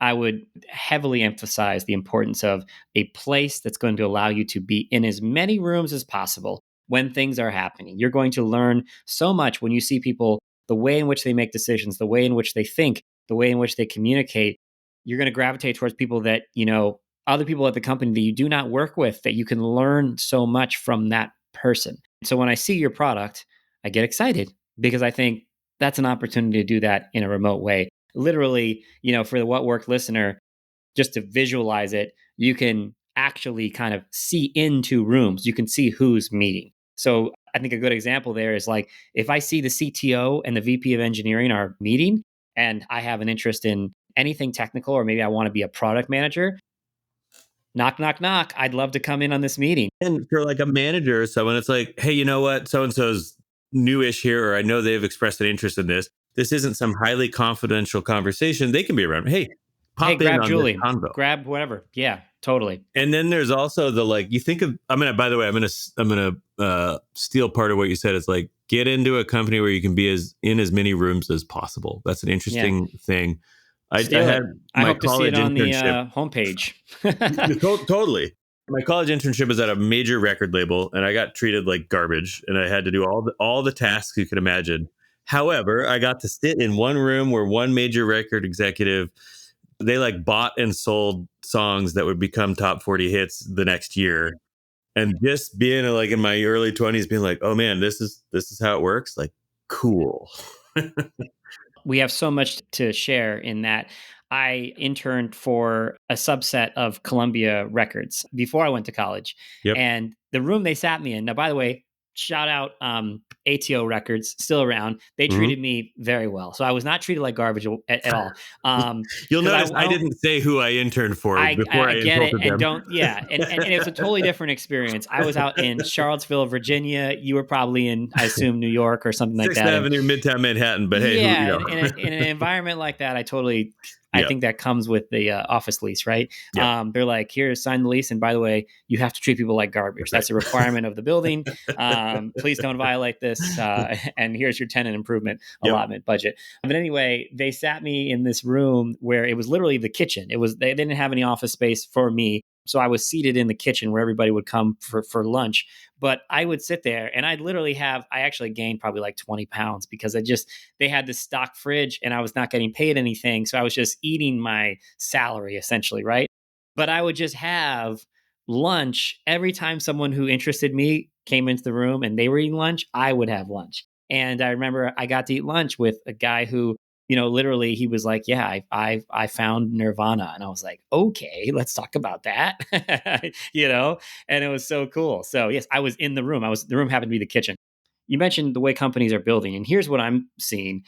I would heavily emphasize the importance of a place that's going to allow you to be in as many rooms as possible when things are happening. You're going to learn so much when you see people, the way in which they make decisions, the way in which they think, the way in which they communicate. You're going to gravitate towards people that, other people at the company that you do not work with, that you can learn so much from that person. So when I see your product, I get excited because I think that's an opportunity to do that in a remote way. Literally, for the What Worked listener, just to visualize it, you can actually kind of see into rooms. You can see who's meeting. So I think a good example there is like if I see the CTO and the VP of engineering are meeting and I have an interest in anything technical, or maybe I want to be a product manager, knock, knock, knock. I'd love to come in on this meeting.
And for like a manager or someone, it's like, hey, you know what? So and so's newish here, or I know they've expressed an interest in this. This isn't some highly confidential conversation. They can be around. Hey,
Hey,
pop in
grab
on this
Julie,
convo.
grab whatever. Yeah, totally.
And then there's also the like, you think of, I'm gonna, by the way, I'm gonna steal part of what you said. It's like, get into a company where you can be as many rooms as possible. That's an
Yeah,
interesting thing. I
steal
had
it. I
my
hope to see it
college
on the
internship.
homepage.
Totally. My college internship was at a major record label, and I got treated like garbage, and I had to do all the tasks you could imagine. However, I got to sit in one room where one major record executive, they like bought and sold songs that would become top 40 hits the next year. And just being like in my early 20s, being like, oh man, this is how it works. Like, cool.
We have so much to share in that I interned for a subset of Columbia Records before I went to college.
Yep.
And the room they sat me in, now, by the way, shout out ATO Records, still around. They
Mhm.
treated me very well. So I was not treated like garbage at all.
You'll
Because
notice
I
I
don't,
didn't say who I interned for before
I
I
get it
insulted
and
them.
don't, yeah. And it's a totally different experience. I was out in Charlottesville, Virginia. You were probably in, I assume, New York or something like
Sixth
that. And
Avenue, Midtown Manhattan. But hey, who
yeah,
you know?
in an environment like that, I
Yeah,
think that comes with the office lease, right?
yeah,
They're like, here, sign the lease, and by the way, you have to treat people like garbage.
that's
That's a
right.
requirement of the building. Please don't violate this. And here's your tenant improvement
Yep.
allotment budget. But anyway, they sat me in this room where it was literally the kitchen. It was they didn't have any office space for me. So I was seated in the kitchen where everybody would come for lunch. But I would sit there and I actually gained probably like 20 pounds because they had this stock fridge and I was not getting paid anything. So I was just eating my salary essentially, right? But I would just have lunch every time someone who interested me came into the room and they were eating lunch, I would have lunch. And I remember I got to eat lunch with a guy who, literally he was like, "Yeah, I found Nirvana." And I was like, "Okay, let's talk about that." And it was so cool. So, yes, I was in the room. The room happened to be the kitchen. You mentioned the way companies are building, and here's what I'm seeing,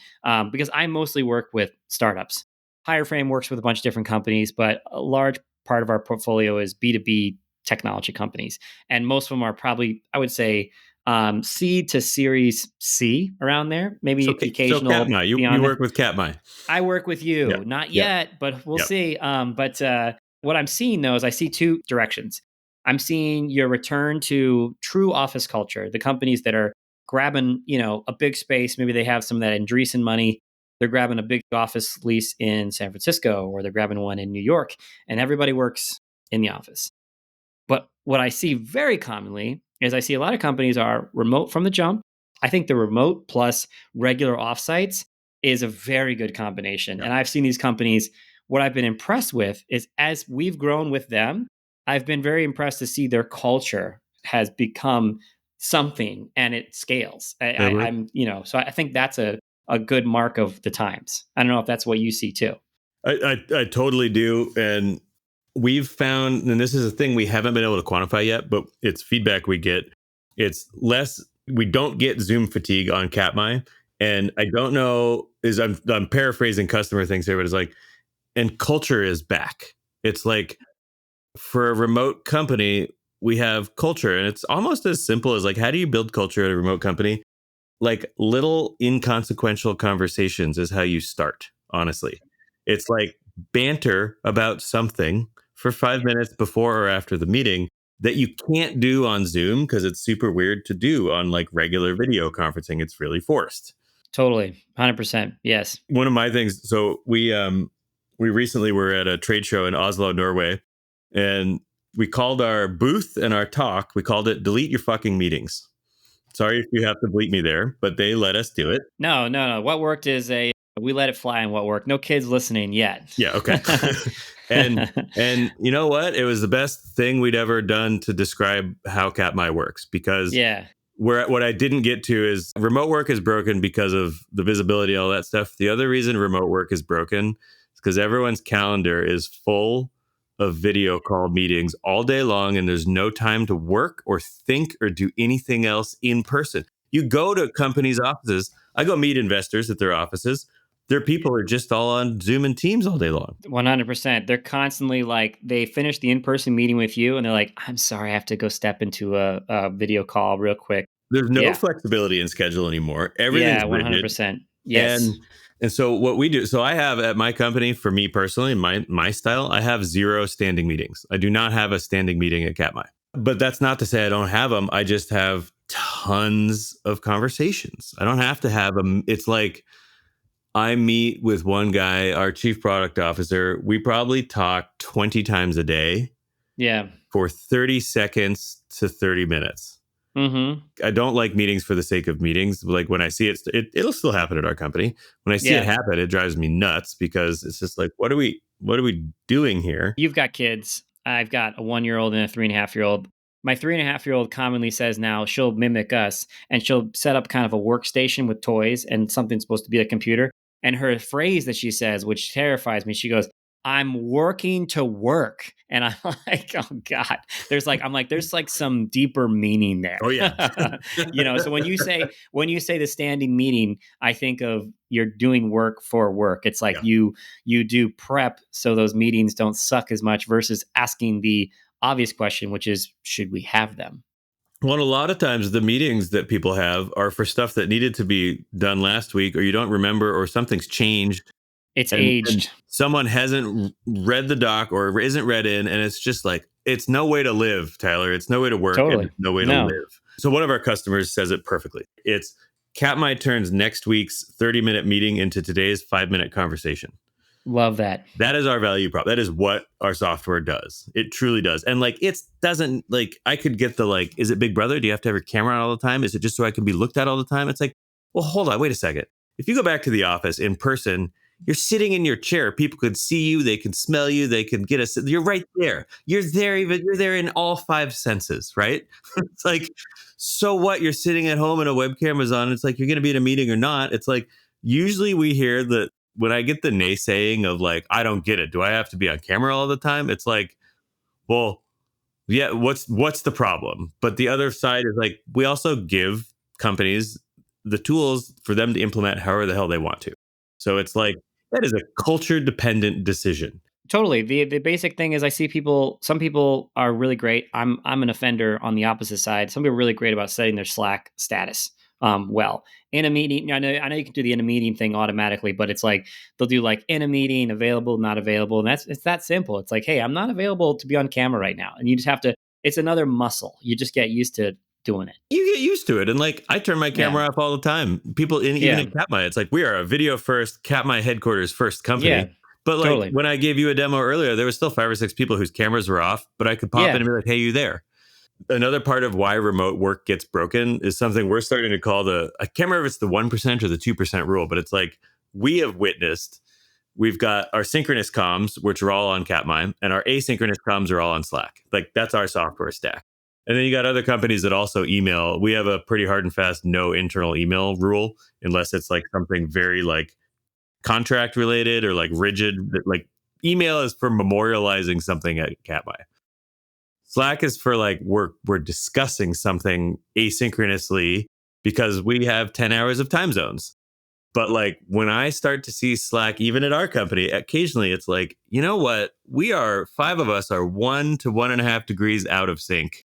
because I mostly work with startups. Hireframe works with a bunch of different companies, but a large part of our portfolio is B2B technology companies. And most of them are probably, I would say, C to Series C around there, maybe the
So
occasional
Katmai, you
beyond that.
work with Katmai.
I work with
Yeah,
you. Not
yeah,
yet, but we'll
yeah.
see. But what I'm seeing though is I see two directions. I'm seeing your return to true office culture, the companies that are grabbing, a big space. Maybe they have some of that Andreessen money. They're grabbing a big office lease in San Francisco or they're grabbing one in New York, and everybody works in the office. But what I see very commonly is I see a lot of companies are remote from the jump. I think the remote plus regular offsites is a very good combination.
Yeah.
And I've seen these companies, what I've been impressed with is as we've grown with them, I've been very impressed to see their culture has become something and it scales.
Mhm.
So I think that's a good mark of the times. I don't know if that's what you see too.
I totally do. And we've found, and this is a thing we haven't been able to quantify yet, but it's feedback we get. It's less, we don't get Zoom fatigue on Katmai. And I don't know, I'm paraphrasing customer things here, but it's like, and culture is back. It's like for a remote company, we have culture. And it's almost as simple as like, how do you build culture at a remote company? Like little inconsequential conversations is how you start, honestly. It's like banter about something for 5 minutes before or after the meeting that you can't do on Zoom because it's super weird to do on like regular video conferencing. It's really forced.
Totally. 100%. Yes.
One of my things, so we recently were at a trade show in Oslo, Norway, and we called our booth and our talk, we called it delete your fucking meetings. Sorry if you have to bleep me there, but they let us do it.
No, no, no. What worked is we let it fly on what worked. No kids listening yet.
Yeah, okay. and you know what? It was the best thing we'd ever done to describe how Katmai works because
Yeah,
what I didn't get to is remote work is broken because of the visibility, all that stuff. The other reason remote work is broken is because everyone's calendar is full of video call meetings all day long, and there's no time to work or think or do anything else in person. You go to companies' offices. I go meet investors at their offices. Their people are just all on Zoom and Teams all day long.
100%. They're constantly like, they finish the in person meeting with you and they're like, I'm sorry, I have to go step into a video call real quick.
There's no
Yeah.
flexibility in schedule anymore. Everything's
Yeah,
rigid.
100%. Yes.
And and so what we do, so I have at my company, for me personally, my style, I have zero standing meetings. I do not have a standing meeting at Katmai. But that's not to say I don't have them. I just have tons of conversations. I don't have to have them. It's like I meet with one guy, our chief product officer. We probably talk 20 times a day
Yeah.
for 30 seconds to 30 minutes.
Mm-hmm.
I don't like meetings for the sake of meetings. Like when I see it'll still happen at our company. When I see it
Yeah.
happen, it drives me nuts because it's just like, what are we doing here?
You've got kids. I've got a 1 year old and a 3.5 year old. My 3.5 year old commonly says now she'll mimic us and she'll set up kind of a workstation with toys and something supposed to be a computer. And her phrase that she says, which terrifies me, she goes, I'm working to work. And I'm like, oh God, there's like some deeper meaning there.
Oh yeah.
So when you say the standing meeting, I think of you're doing work for work. It's like
Yeah.
you do prep so those meetings don't suck as much versus asking the obvious question, which is, should we have them?
Well, a lot of times the meetings that people have are for stuff that needed to be done last week, or you don't remember, or something's changed,
It's
and
aged.
someone hasn't read the doc or isn't read in, and it's just like it's no way to live, Tyler. It's no way to work, and
Totally.
it's no way to
No.
live. So one of our customers says it perfectly. It's Katmai turns next week's 30-minute meeting into today's 5-minute conversation.
Love that.
That is our value prop. That is what our software does. It truly does. And like, it doesn't like, I could get the like, is it Big Brother? Do you have to have your camera on all the time? Is it just so I can be looked at all the time? It's like, well, hold on, wait a second. If you go back to the office in person, you're sitting in your chair. People could see you. They can smell you. They can get us. You're right there. You're there in all five senses, right? It's like, so what? You're sitting at home and a webcam is on. It's like, you're going to be in a meeting or not. It's like, usually we hear that when I get the naysaying of like, I don't get it. Do I have to be on camera all the time? It's like, well, yeah, what's the problem? But the other side is like, we also give companies the tools for them to implement however the hell they want to. So it's like, that is a culture dependent decision.
Totally. The basic thing is I see people, some people are really great. I'm an offender on the opposite side. Some people are really great about setting their Slack status well. In a meeting, I know you can do the in a meeting thing automatically, but it's like they'll do like in a meeting, available, not available. And it's that simple. It's like, hey, I'm not available to be on camera right now. And you just have to, it's another muscle. You just get used to doing it.
You get used to it. And like, I turn my
Yeah.
camera off all the time. People even
Yeah.
in Katmai, it's like, we are a video first, Katmai headquarters first
Yeah.
company. But like,
Totally.
when I gave you a demo earlier, there was still 5 or 6 people whose cameras were off, but I could pop in
Yeah.
and be like, hey, you there? Another part of why remote work gets broken is something we're starting to call I can't remember if it's the 1% or the 2% rule, but it's like, we have witnessed, we've got our synchronous comms, which are all on Katmai, and our asynchronous comms are all on Slack. Like, that's our software stack. And then you got other companies that also email. We have a pretty hard and fast no internal email rule, unless it's like something very like contract related or like rigid. Like, email is for memorializing something at Katmai. Slack is for like, we're discussing something asynchronously because we have 10 hours of time zones. But like, when I start to see Slack, even at our company, occasionally it's like, you know what? We are 5 of us are 1 to 1.5 degrees out of sync.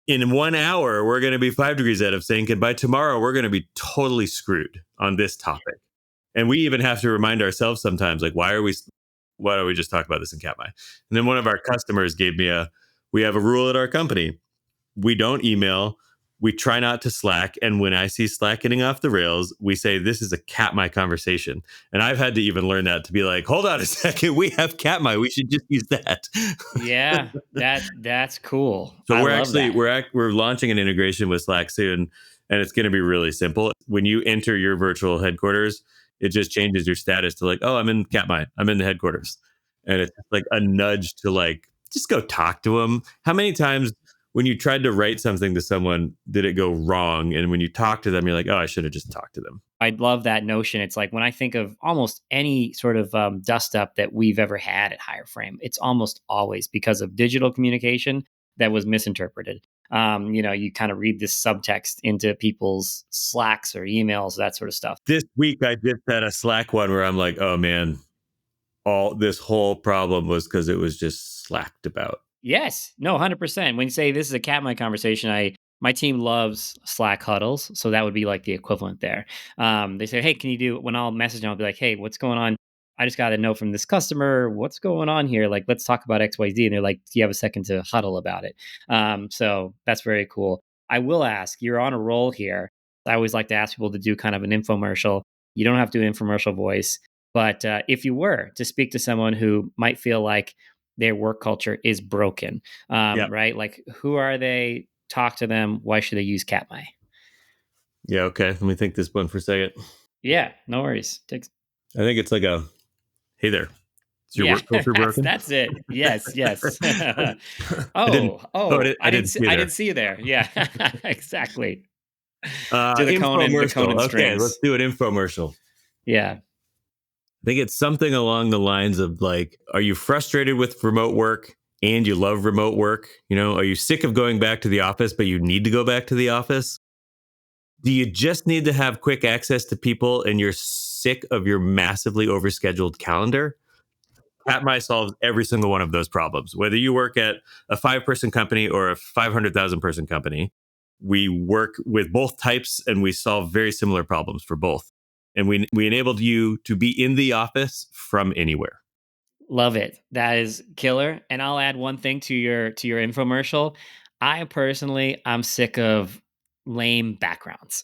In 1 hour, we're going to be 5 degrees out of sync. And by tomorrow, we're going to be totally screwed on this topic. And we even have to remind ourselves sometimes, like, why don't we just talk about this in Katmai? And then one of our customers gave me we have a rule at our company. We don't email. We try not to Slack. And when I see Slack getting off the rails, we say, this is a Katmai conversation. And I've had to even learn that, to be like, hold on a second. We have Katmai. We should just use that.
Yeah. That's cool.
So
I
we're
love
actually
that.
we're launching an integration with Slack soon, and it's going to be really simple. When you enter your virtual headquarters, it just changes your status to like, oh, I'm in Katmai, I'm in the headquarters, and it's like a nudge to like, just go talk to them. How many times when you tried to write something to someone did it go wrong, and when you talk to them, you're like, oh, I should have just talked to them.
I love that notion. It's like when I think of almost any sort of dust up that we've ever had at Higher Frame, it's almost always because of digital communication that was misinterpreted. You kind of read this subtext into people's Slacks or emails, that sort of stuff.
This week I just had a Slack one where I'm like, oh man, all this whole problem was because it was just slacked about.
Yes, no, 100%. When you say this is a Katmai conversation, my team loves Slack huddles, so that would be like the equivalent there. They say, "Hey, can you do?" When I'll message them, I'll be like, "Hey, what's going on? I just got a note from this customer. What's going on here? Like, let's talk about X, Y, Z." And they're like, "Do you have a second to huddle about it?" So that's very cool. I will ask. You're on a roll here. I always like to ask people to do kind of an infomercial. You don't have to do an infomercial voice, but if you were to speak to someone who might feel like their work culture is broken,
Yeah.
right? Like, who are they? Talk to them. Why should they use Katmai?
Yeah. Okay. Let me think this one for a second.
Yeah, no worries.
I think it's like hey there. Is your
Yeah,
work culture broken?
that's it. Yes, yes.
I didn't.
oh,
Oh,
oh,
I didn't see you
I
there.
didn't see you there. Yeah, exactly. Do the Conan
Infomercial. Okay, let's
strings.
do an infomercial.
Yeah.
I think it's something along the lines of like, are you frustrated with remote work and you love remote work? Are you sick of going back to the office, but you need to go back to the office? Do you just need to have quick access to people and you're sick of your massively overscheduled calendar? Katmai solves every single one of those problems. Whether you work at a 5-person company or a 500,000 person company, we work with both types and we solve very similar problems for both. And we enabled you to be in the office from anywhere.
Love it. That is killer. And I'll add one thing to your infomercial. I personally, I'm sick of lame backgrounds.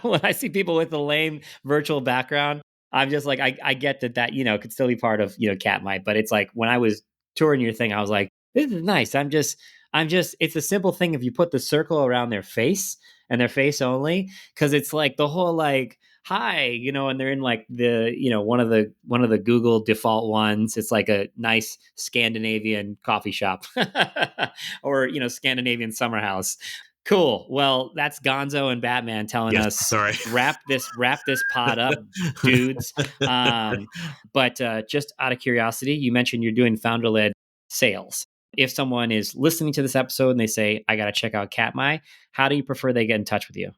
When I see people with a lame virtual background, I'm just like, I get that could still be part of Katmai, but it's like when I was touring your thing, I was like, this is nice. I'm just. It's a simple thing if you put the circle around their face and their face only, because it's like the whole like hi, and they're in like the, one of the Google default ones. It's like a nice Scandinavian coffee shop or, Scandinavian summer house. Cool. Well, that's Gonzo and Batman telling
Yes,
us
sorry.
wrap this pod up, dudes. Um, but just out of curiosity, you mentioned you're doing founder led sales. If someone is listening to this episode and they say, I got to check out Katmai, how do you prefer they get in touch with you?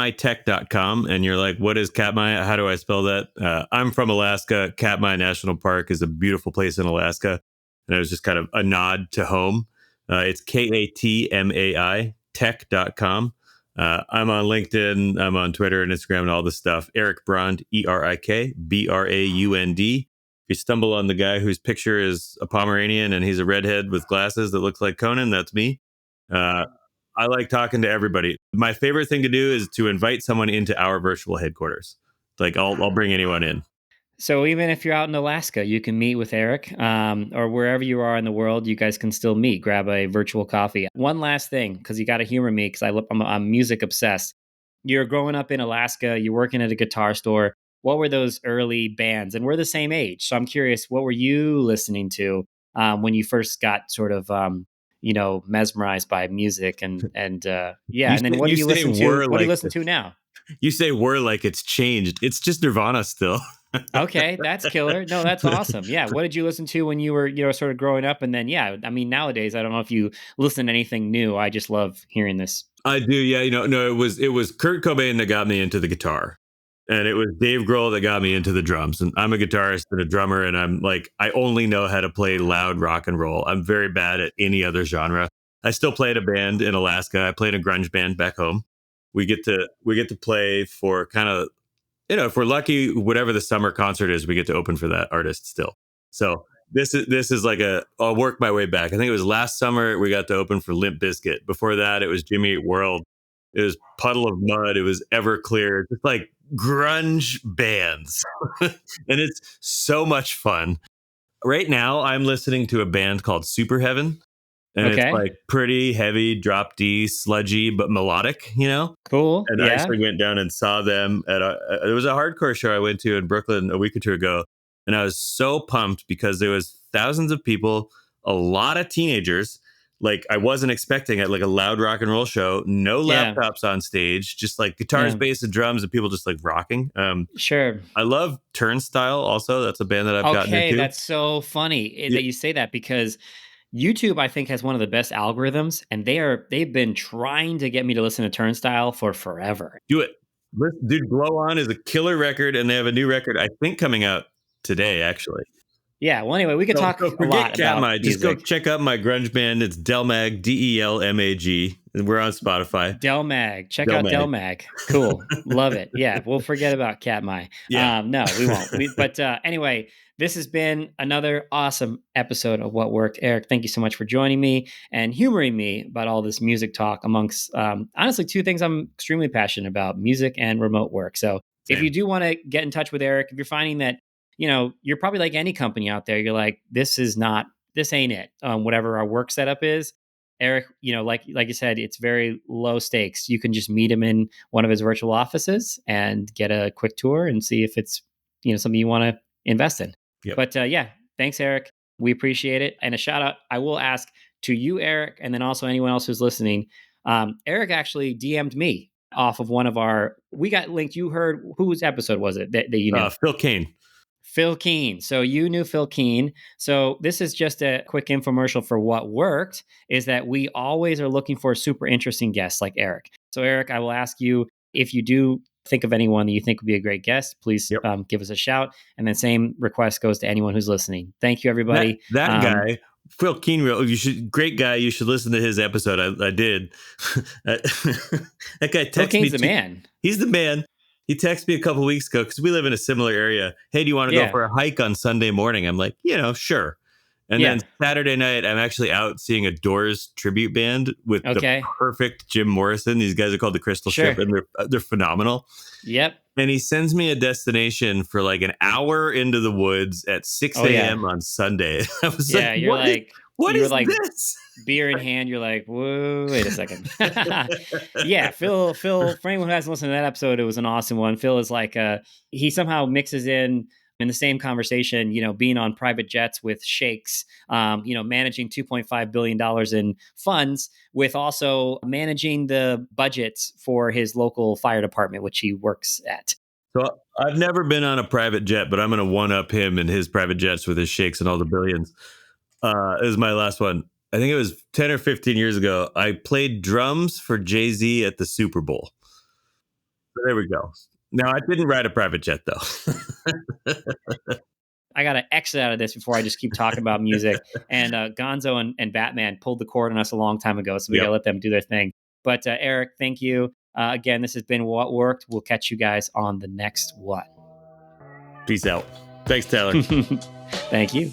Katmaitech.com. And you're like, what is Katmai? How do I spell that? I'm from Alaska. Katmai National Park is a beautiful place in Alaska. And it was just kind of a nod to home. It's Katmai tech.com. I'm on LinkedIn. I'm on Twitter and Instagram and all this stuff. Erik Braund, ErikBraund. If you stumble on the guy whose picture is a Pomeranian and he's a redhead with glasses that looks like Conan, that's me. Uh, I like talking to everybody. My favorite thing to do is to invite someone into our virtual headquarters. Like I'll bring anyone in.
So even if you're out in Alaska, you can meet with Erik, or wherever you are in the world, you guys can still meet. Grab a virtual coffee. One last thing, because you got to humor me, because I'm music obsessed. You're growing up in Alaska. You're working at a guitar store. What were those early bands? And we're the same age, so I'm curious. What were you listening to when you first got sort of mesmerized by music and yeah?
You
And then
say,
what do
you
you
say
listen to?
we're
What do you
like
listen to now?
you say we're like it's changed. It's just Nirvana still.
Okay, that's killer. No, that's awesome. Yeah, what did you listen to when you were, sort of growing up? And then, yeah, I mean, nowadays, I don't know if you listen to anything new. I just love hearing this.
I do, yeah. No, it was Kurt Cobain that got me into the guitar, and it was Dave Grohl that got me into the drums. And I'm a guitarist and a drummer, and I'm like, I only know how to play loud rock and roll. I'm very bad at any other genre. I still play in a band in Alaska. I play in a grunge band back home. We get to play for kind of, if we're lucky, whatever the summer concert is, we get to open for that artist still. So this is like I'll work my way back. I think it was last summer we got to open for Limp Bizkit. Before that, it was Jimmy Eat World. It was Puddle of Mud. It was Everclear. Just like grunge bands, and it's so much fun. Right now, I'm listening to a band called Super Heaven, and it's
Okay,
like pretty heavy, drop D, sludgy, but melodic.
cool.
And I
Yeah,
actually went down and saw them at there was a hardcore show I went to in Brooklyn a week or two ago. And I was so pumped because there was thousands of people, a lot of teenagers. Like I wasn't expecting at like a loud rock and roll show, no
yeah,
laptops on stage, just like guitars,
yeah.
bass, and drums, and people just like rocking.
Sure.
I love Turnstile also. That's a band that I've gotten
Okay,
into.
that's so funny
Yeah,
that you say that because YouTube, I think, has one of the best algorithms, and they've been trying to get me to listen to Turnstile for forever.
do it. Dude, Blow On is a killer record, and they have a new record, I think, coming out today, actually.
Yeah. Well, anyway, we could
So,
talk
so
a
forget
lot about
Katmai. Just go
music.
check out my grunge band. It's Delmag, Delmag. And we're on Spotify.
Del Mag. Check out Del
Delmag.
Mag. Cool. Love it. Yeah, we'll forget about Katmai.
Yeah,
No, we won't. But anyway, this has been another awesome episode of What Worked. Erik, thank you so much for joining me and humoring me about all this music talk amongst honestly two things I'm extremely passionate about: music and remote work. So if you
same.
do want to get in touch with Erik, if you're finding that you're probably like any company out there, you're like, this ain't it. Whatever our work setup is, Erik, like you said, it's very low stakes. You can just meet him in one of his virtual offices and get a quick tour and see if it's something you want to invest in.
Yep.
But yeah, thanks, Erik. We appreciate it. And a shout out, I will ask to you, Erik, and then also anyone else who's listening. Erik actually DM'd me off of one of our. We got linked. You heard whose episode was it that you knew?
Phil Kane.
Phil Keen. So you knew Phil Keen. So this is just a quick infomercial for what worked is that we always are looking for super interesting guests like Erik. So Erik, I will ask you if you do think of anyone that you think would be a great guest, please
Yep.
give us a shout. And then same request goes to anyone who's listening. Thank you,
That
everybody.
that guy, Phil Keenreal, great guy. You should listen to his episode. I did. That guy
Phil
texted me
Keen's the man.
He's the man. He texted me a couple weeks ago because we live in a similar area. Hey, do you want to go
Yeah.
for a hike on Sunday morning? I'm like, sure. And
Yeah.
then Saturday night, I'm actually out seeing a Doors tribute band with the
Okay.
perfect Jim Morrison. These guys are called the Crystal Ship,
Sure.
and they're phenomenal.
Yep.
And he sends me a destination for like an hour into the woods at 6
Oh yeah.
a.m. on Sunday. I was
Yeah.
like, what
You're
is
like
this?
beer in hand. You're like, whoa, wait a second. Yeah. Phil, for anyone who hasn't listened to that episode, it was an awesome one. Phil is like, he somehow mixes in the same conversation, being on private jets with sheikhs, managing $2.5 billion in funds with also managing the budgets for his local fire department, which he works at.
So I've never been on a private jet, but I'm going to one up him and his private jets with his sheikhs and all the billions. This is my last one. I think it was 10 or 15 years ago. I played drums for Jay-Z at the Super Bowl. So there we go. Now, I didn't ride a private jet, though.
I got to exit out of this before I just keep talking about music. And Gonzo and Batman pulled the cord on us a long time ago, so we got to
Yep.
let them do their thing. But Erik, thank you. Again, this has been What Worked. We'll catch you guys on the next What.
Peace out. Thanks, Tyler.
Thank you.